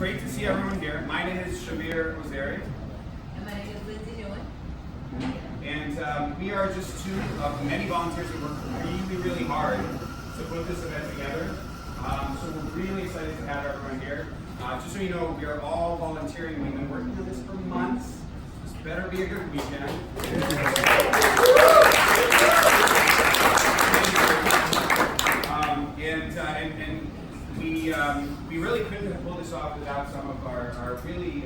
great to see everyone here. My name is Shabir Ozeri. And my name is Lindsay Newen. And we are just two of many volunteers that work really hard to put this event together. So we're really excited to have everyone here. Just so you know, we are all volunteering. We've been working on this for months. This better be a good weekend. We really couldn't have pulled this off without some of our really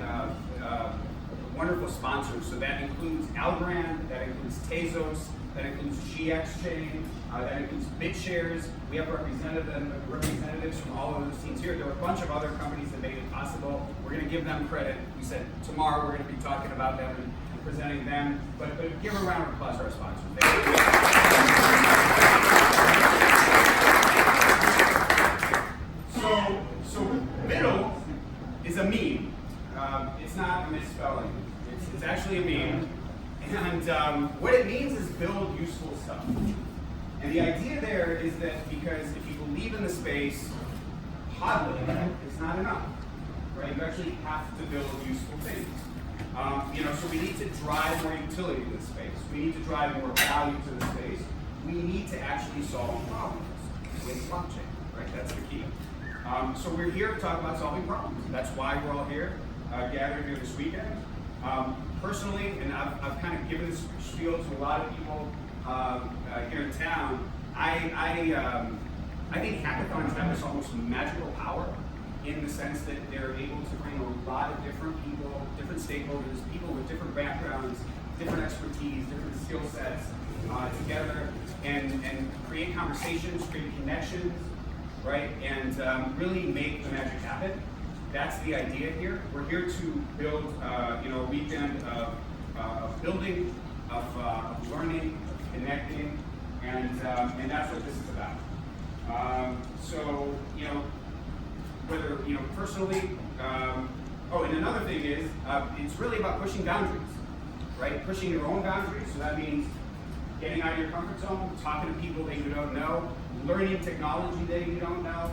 wonderful sponsors. So that includes Algorand, that includes Tezos, that includes GXChain, that includes BitShares. We have representatives from all of those teams here. There were a bunch of other companies that made it possible. We're going to give them credit. We said tomorrow we're going to be talking about them and presenting them. But give a round of applause to our sponsors. So BUIDL is a meme. It's not a misspelling. It's actually a meme. And what it means is build useful stuff. And the idea there is that because if you believe in the space, hodling is not enough, right? You actually have to build useful things. So we need to drive more utility to the space. We need to drive more value to the space. We need to actually solve problems with blockchain, right? That's the key. So we're here to talk about solving problems. That's why we're all here, gathered here this weekend. Personally, and I've kind of given this spiel to a lot of people here in town, I think hackathons have this almost magical power in the sense that they're able to bring a lot of different people, different stakeholders, people with different backgrounds, different expertise, different skill sets together and create conversations, create connections, right? And really make the magic happen. That's the idea here. We're here to build, a weekend of building, of learning, of connecting, and that's what this is about. Whether personally, and another thing is, it's really about pushing boundaries, right? Pushing your own boundaries. So that means getting out of your comfort zone, talking to people that you don't know, learning technology that you don't know.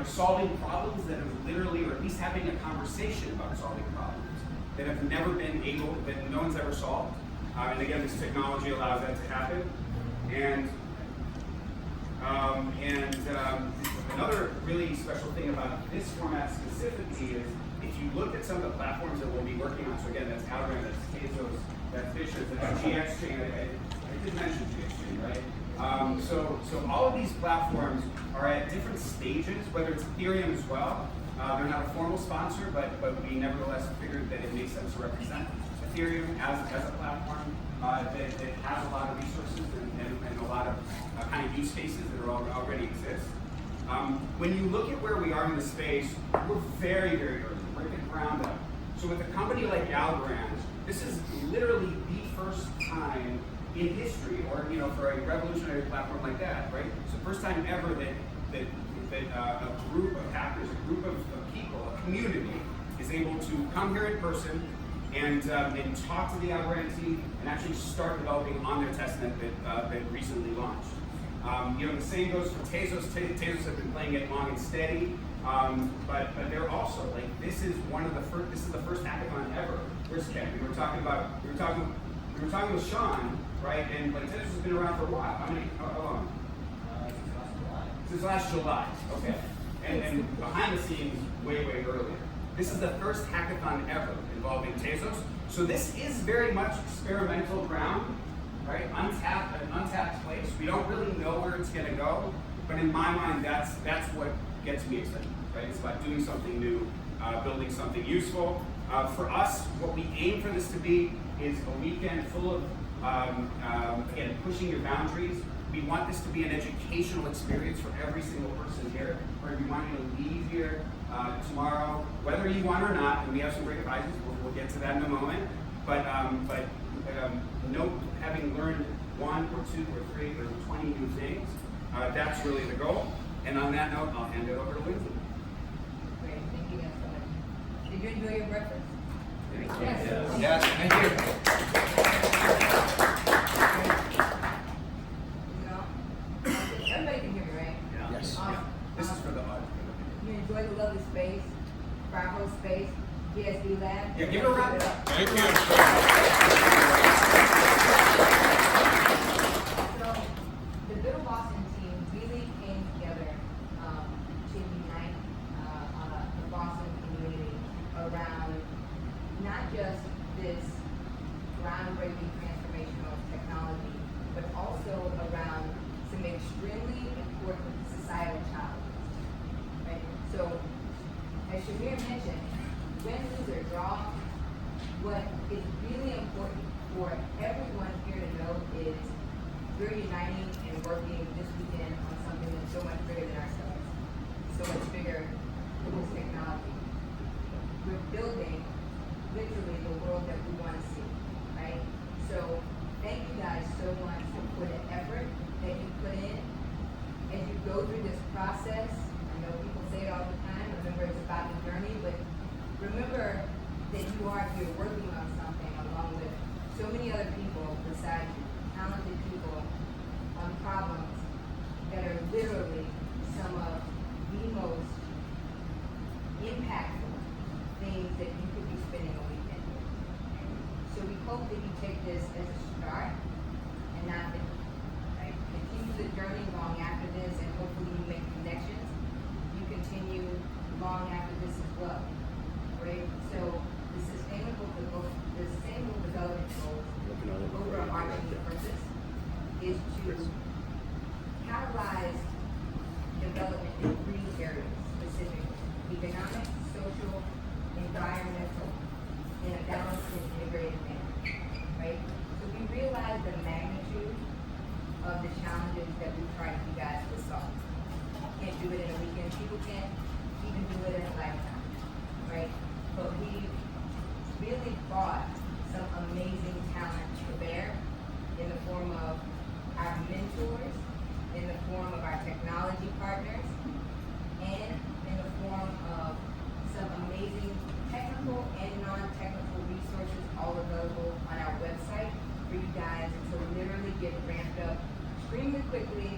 Solving problems that have literally, or at least having a conversation about solving problems that have never been able, that no one's ever solved. And again, this technology allows that to happen. And another really special thing about this format specifically is if you look at some of the platforms that we'll be working on, so again, that's Algorand, that's Tezos, that's BitShares, that's GXChain. I did mention GXChain, right? So all of these platforms are at different stages, whether it's Ethereum as well. They're not a formal sponsor, but we nevertheless figured that it makes sense to represent Ethereum as a platform that has a lot of resources and a lot of kind of use cases that already exist. When you look at where we are in the space, we're very, very early. We're at the ground up. So with a company like Algorand, this is literally the first time in history, or for a revolutionary platform like that, right? It's the first time ever that a group of hackers, a group of people, a community, is able to come here in person and talk to the Algorand team and actually start developing on their testnet that recently launched. The same goes for Tezos. Tezos have been playing it long and steady, but they're also this is the first hackathon ever. Where's Ken? We were talking with Sean, right? And Tezos has been around for a while. How long? Since last July. Okay. And behind the scenes, way earlier. This is the first hackathon ever involving Tezos. So this is very much experimental ground, right? An untapped place. We don't really know where it's going to go, but in my mind, that's what gets me excited, right? It's about doing something new, building something useful. For us, what we aim for this to be is a weekend full of, again, pushing your boundaries. We want this to be an educational experience for every single person here, where we want you to leave here tomorrow, whether you want or not, and we have some great advices, we'll get to that in a moment, but having learned 1 or 2 or 3 or 20 new things, that's really the goal. And on that note, I'll hand it over to Lindsay. Great, thank you guys so much. Did you enjoy your breakfast? Yes, thank you. Everybody can hear me, right? Yes. Awesome. This is for the audience. You enjoy the lovely space, for our whole space, GSD Lab. Yeah, give it a round of applause. Thank you. So, the BUIDLBoston team really came together to unite the Boston community around not just this groundbreaking transformational technology, but also around some extremely important societal challenges. Right? So, as Shamir mentioned, win, lose, or draw, what is really important for everyone here to know is we're uniting and working this weekend on something that's so much bigger than ourselves, so much bigger than this technology. We're building literally the world that we want to see, right? So thank you guys so much for the effort that you put in. As you go through this process, I know people say it all the time, remember it's about the journey, but remember that you are here working on something along with so many other people beside you, talented people on problems that are literally some of the most impactful things that you could be spending a weekend with. So we hope that you take this as a start and not the right? Continue the journey long after this, and hopefully you make connections. You continue long after this as well. Right? So the sustainable development goals, overarching purpose, is to catalyze development in 3 areas specifically: economic, social, environmental, in a balanced and integrated manner. Right? So we realize the magnitude of the challenges that we try you guys to solve. Can't do it in a weekend. People can't even do it in a lifetime. Right? But we really brought some amazing talent to bear in the form of our mentors, in the form of our technology partners, and in the form of some amazing technical and non-technical resources all available on our website for you guys to literally get ramped up extremely quickly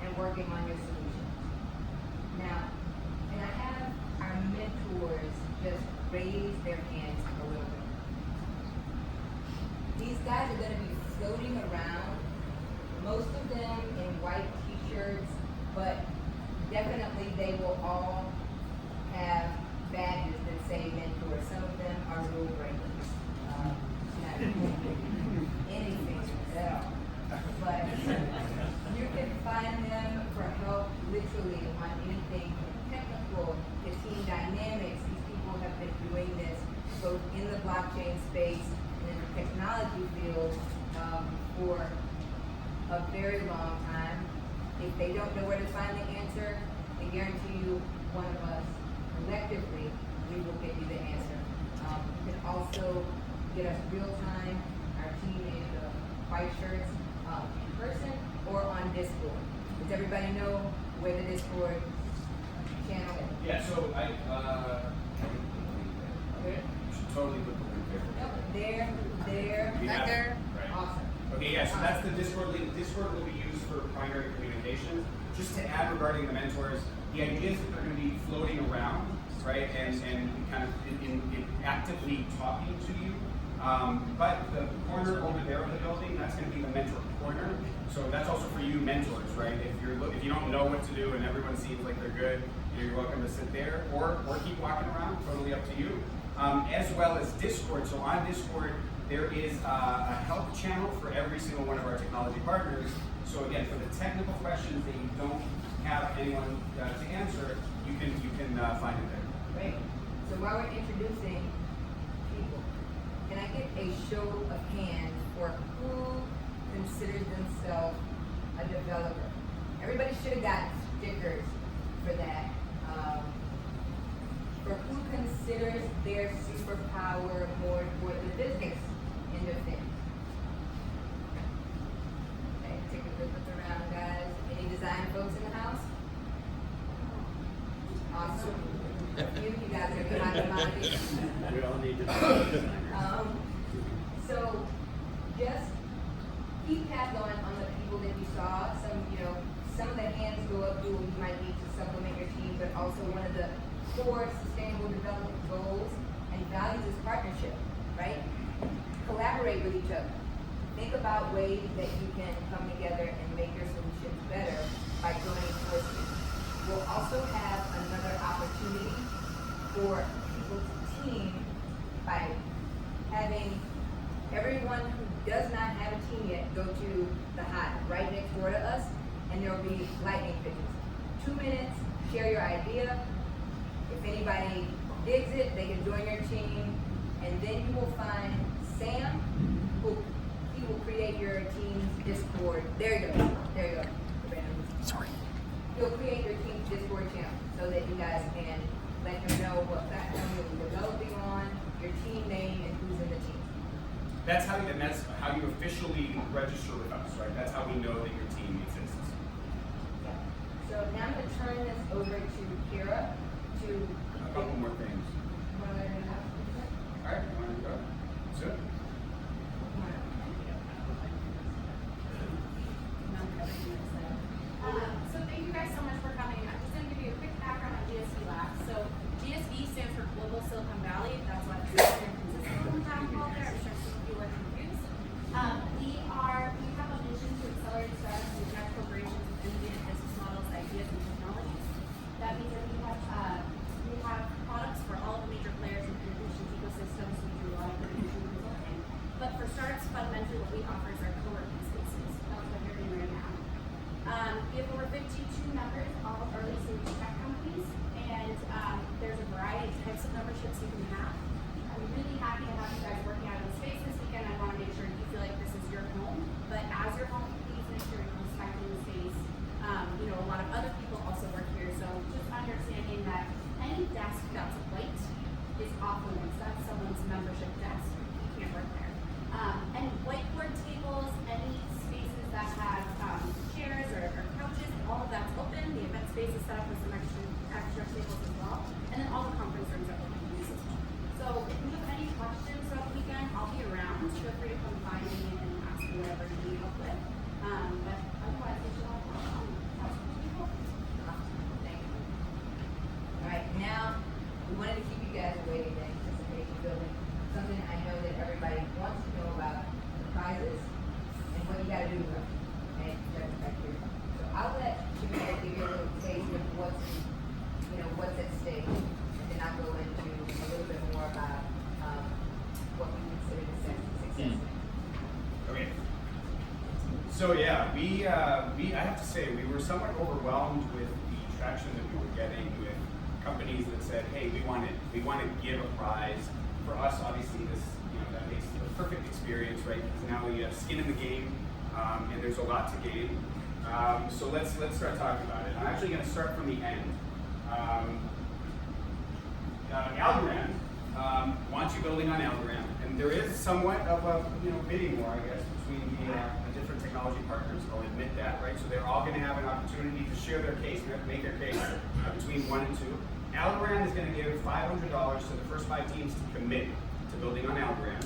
and working on your solutions. Now, and I have our mentors just raise their hands a little bit. These guys are going to be floating around, most of them in white t-shirts, but definitely they will all have badges that say mentor. Some of them are rule breakers. Not anything at all. But you can find them for help literally on anything technical, the team dynamics. These people have been doing this both in the blockchain space and in the technology field for a very long time. If they don't know where to find the answer, I guarantee you one of us collectively, we will get you the answer. You can also get us real time, our team in the white shirts, in person or on Discord. Does everybody know where the Discord channel is? Yeah, so I Okay. you should totally put the link there. Nope, there, We right have it. there. Right. Awesome. Okay, yeah, so that's the Discord link. Discord will be used for primary communications. Just to add regarding the mentors, the idea is that they're going to be floating around, right, and kind of in actively talking to you. But the corner over there of the building, that's going to be the mentor corner. So that's also for you mentors, right? If you don't know what to do and everyone seems like they're good, you're welcome to sit there or keep walking around. Totally up to you. As well as Discord. So on Discord, there is a help channel for every single one of our technology partners. So again, for the technical questions that you don't have anyone to answer, you can find it there. Great. So while we're introducing people, can I get a show of hands for who considers themselves a developer? Everybody should have got stickers for that. For who considers their superpower more for the business end of things. Okay, take a good look around, guys. Any design folks in the house? Awesome. You guys are behind the mic. We all need to be designers. So just keep tabs on the people that you saw. Some of the hands go what fuel you might need to supplement your team, but also one of the core sustainable development goals and values is partnership, right? Collaborate with each other. Think about ways that you can come together and make your solutions better by joining forces. We'll also have another opportunity for people to team by having everyone who does not have a team yet go to the hut right next door to us, and there will be lightning pitches. 2 minutes, share your idea. If anybody digs it, they can join your team, and then you will find Sam, he will create your team's Discord. There you go. There you go. Sorry. He'll create your team's Discord channel so that you guys can let him know what platform you'll be developing on, your team name, and who's in the team. That's how you officially register with us, right? That's how we know that your team exists. So now I'm going to turn this over to Kira to A couple more things. All All right, you want to go? That's it. So thank you guys so much for coming. I'm just going to give you a quick background on GSV Labs. So GSV stands for Global Silicon Valley. That's why it's San Francisco town called there. I'm sure some of you are confused. We have a mission to accelerate startups and connect corporations with innovative business models, ideas, and technologies. That means that we have products for all of the major players in the innovations ecosystem. So we do a lot of innovation consulting. But for startups, fundamentally what we offer is our co-working spaces. That's what you're doing right now. We have over 52 members, all early stage tech companies, and there's a variety of types of memberships you can have. I'm really happy to have you guys working out in the space this weekend. I want to make sure you feel like this is your home, but as your home, please make sure you're respecting the space. A lot of other people also work here, so just understanding that any desk that's white is off limits. That's someone's membership desk. You can't work there. Any whiteboard tables, any spaces that have chairs or couches, all of that's open. The event space is set up with some extra tables as well. And then all the conference rooms are open to use as well. So if you have any questions throughout the weekend, I'll be around. Feel free to come find me and ask me whatever you need help with. But otherwise, we should all have fun. Thank you. All right, now we wanted to keep you guys awake in the anticipation building. Something I know that everybody wants to know about the prizes and what you got to do with them. Okay, that's back here. So I'll let you guys give you a little taste of what's at stake, and then I'll go into a little bit more about what we consider success. Okay. So yeah, I have to say we were somewhat overwhelmed with the traction that we were getting with companies that said, hey, we want to give a prize. For us, obviously, that makes it a perfect experience, right? Because now we have skin in the game, and there's a lot to gain. So let's start talking about it. I'm actually going to start from the end. Algorand wants you building on Algorand, and there is somewhat of a bidding war, I guess, between the different technology partners. I'll admit that, right? So they're all going to have an opportunity to share their case, make their case between 1 and 2. Algorand is going to give $500 to the first 5 teams to commit to building on Algorand.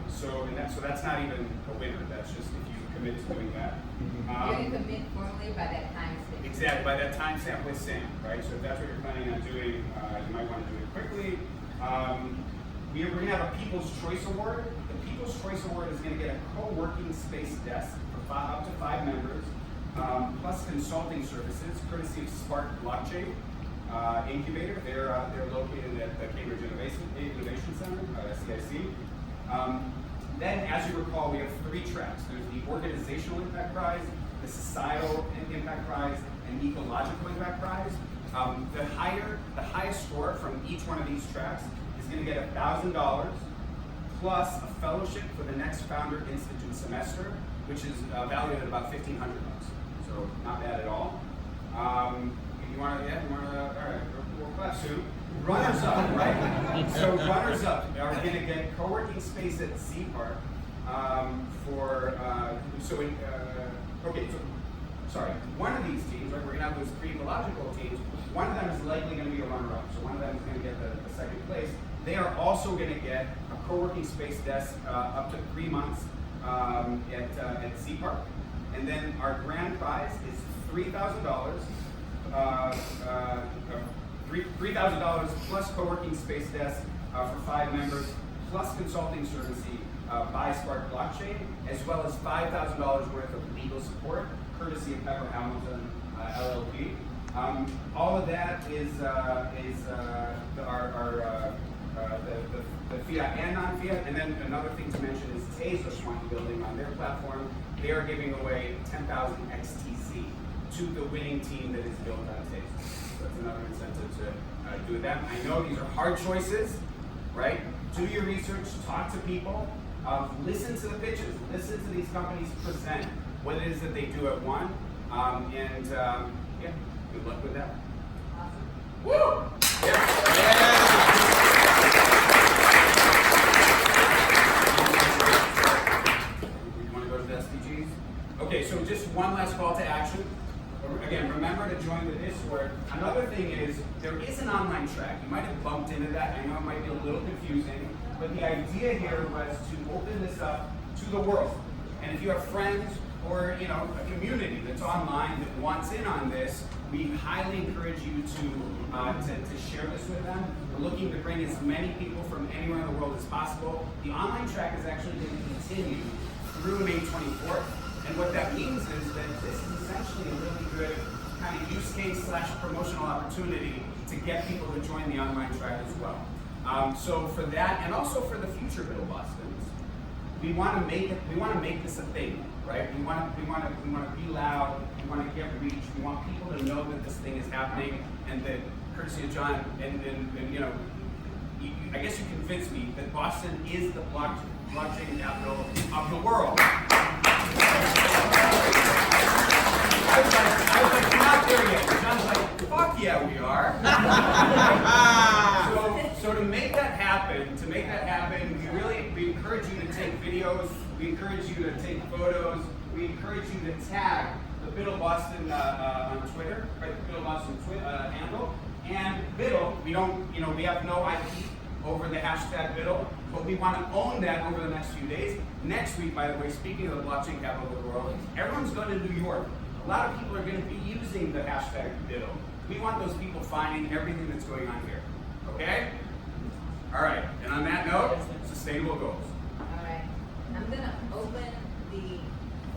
So that's not even a winner. That's just if you commit to doing that. You're going to commit formally by that time stamp. Exactly, by that time stamp with Sam, right? So if that's what you're planning on doing, you might want to do it quickly. We're going to have a People's Choice Award. The People's Choice Award is going to get a co-working space desk for up to 5 members, plus consulting services, courtesy of Spark Blockchain Incubator. They're located at the Cambridge Innovation Center, CIC. Then, as you recall, we have 3 tracks. There's the Organizational Impact Prize, the Societal Impact Prize, and Ecological Impact Prize. The highest score from each one of these tracks is going to get $1,000 plus a fellowship for the next Founder Institute semester, which is valued at about $1,500. So not bad at all. All right, we'll clap soon. Runners up, right? So runners up are going to get co-working space at Z Park one of these teams, right, we're going to have those 3 ecological teams. One of them is likely going to be a runner-up, so one of them is going to get the second place. They are also going to get a co-working space desk up to 3 months at Z Park. And then our grand prize is $3,000. $3,000 plus co-working space desk for 5 members, plus consulting service by Spark Blockchain, as well as $5,000 worth of legal support, courtesy of Pepper Hamilton LLP. All of that is the fiat and non-fiat. And then another thing to mention is Tezos wants building on their platform. They are giving away 10,000 XTC to the winning team that is built on Tezos. So that's another incentive to do that. I know these are hard choices, right? Do your research, talk to people, listen to the pitches, listen to these companies present what it is that they do at one, yeah, good luck with that. Awesome. Woo! Yeah. You want to go to the SDGs? Okay, so just one last call to action. Again, remember to join the Discord. Another thing is, there is an online track. You might have bumped into that. I know it might be a little confusing, but the idea here was to open this up to the world. And if you have friends or a community that's online that wants in on this, we highly encourage you to share this with them. We're looking to bring as many people from anywhere in the world as possible. The online track is actually going to continue through May 24th. And what that means is that this is essentially a really good kind of use case / promotional opportunity to get people to join the online track as well. So for that, and also for the future BUIDLBostons, we want to make this a thing, right? We want to be loud. We want to get reach. We want people to know that this thing is happening, and that courtesy of John, and I guess you convinced me that Boston is the blockchain capital of the world. I was like, we're not there yet. John's like, fuck yeah, we are. So to make that happen, we encourage you to take videos, we encourage you to take photos, we encourage you to tag the BUIDLBoston on Twitter, right? The BUIDLBoston handle. And BUIDL, we have no IP over the hashtag BUIDL, but we want to own that over the next few days. Next week, by the way, speaking of the blockchain capital of the world, everyone's going to New York. A lot of people are going to be using the hashtag BUIDL. We want those people finding everything that's going on here. Okay? All right. And on that note, sustainable goals. All right. I'm going to open the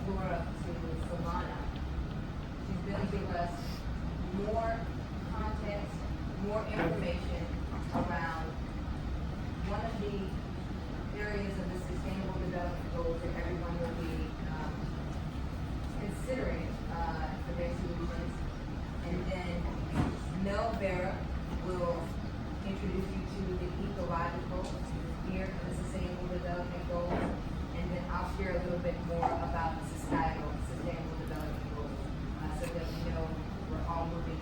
floor up to Savannah. She's going to give us more context, more information around one of the areas of the sustainable development goals that everyone will be considering for their solutions. And then Mel Barra will introduce you to the ecological sphere of the sustainable development goals. And then I'll share a little bit more about the societal sustainable development goals so that we know we're all moving